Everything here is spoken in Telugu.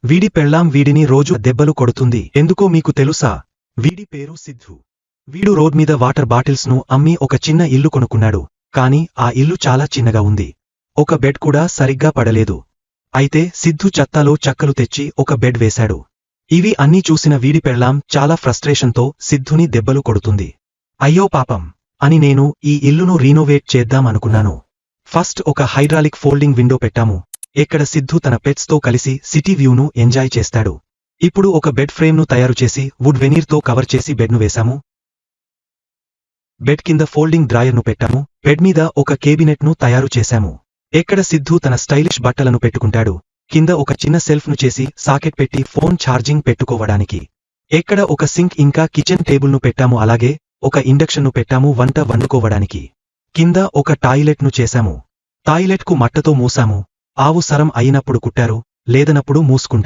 వీడి పెళ్ళాం వీడిని రోజు దెబ్బలు కొడుతుంది. ఎందుకో మీకు తెలుసా? వీడి పేరు సిద్ధు. వీడు రోడ్ మీద వాటర్ బాటిల్స్ ను అమ్మి ఒక చిన్న ఇల్లు కొనుక్కున్నాడు. కాని ఆ ఇల్లు చాలా చిన్నగా ఉంది. ఒక బెడ్ కూడా సరిగ్గా పడలేదు. అయితే సిద్ధు చెత్తలో చెక్కలు తెచ్చి ఒక బెడ్ వేశాడు. ఇవి అన్నీ చూసిన వీడి పెళ్ళాం చాలా ఫ్రస్ట్రేషన్తో సిద్ధుని దెబ్బలు కొడుతుంది. అయ్యో పాపం అని నేను ఈ ఇల్లును రీనోవేట్ చేద్దాం అనుకున్నాను. ఫస్ట్ ఒక హైడ్రాలిక్ ఫోల్డింగ్ విండో పెట్టాము. ఎక్కడ సిద్ధు తన పెట్స్ తో కలిసి సిటీ వ్యూను ఎంజాయ్ చేస్తాడు. ఇప్పుడు ఒక బెడ్ ఫ్రేమ్ను తయారు చేసి వుడ్ వెనీర్తో కవర్ చేసి బెడ్ను వేశాము. బెడ్ కింద ఫోల్డింగ్ డ్రాయర్ను పెట్టాము. బెడ్ మీద ఒక కేబినెట్ను తయారు చేశాము. ఎక్కడ సిద్ధు తన స్టైలిష్ బట్టలను పెట్టుకుంటాడు. కింద ఒక చిన్న సెల్ఫ్ను చేసి సాకెట్ పెట్టి ఫోన్ ఛార్జింగ్ పెట్టుకోవడానికి. ఎక్కడ ఒక సింక్ ఇంకా కిచెన్ టేబుల్ను పెట్టాము. అలాగే ఒక ఇండక్షన్ను పెట్టాము వంట వండుకోవడానికి. కింద ఒక టాయిలెట్ను చేశాము. టాయిలెట్కు మట్టతో మూసాము. ఆవు సరం అయినప్పుడు కుట్టారు, లేదనప్పుడు మూసుకుంటారు.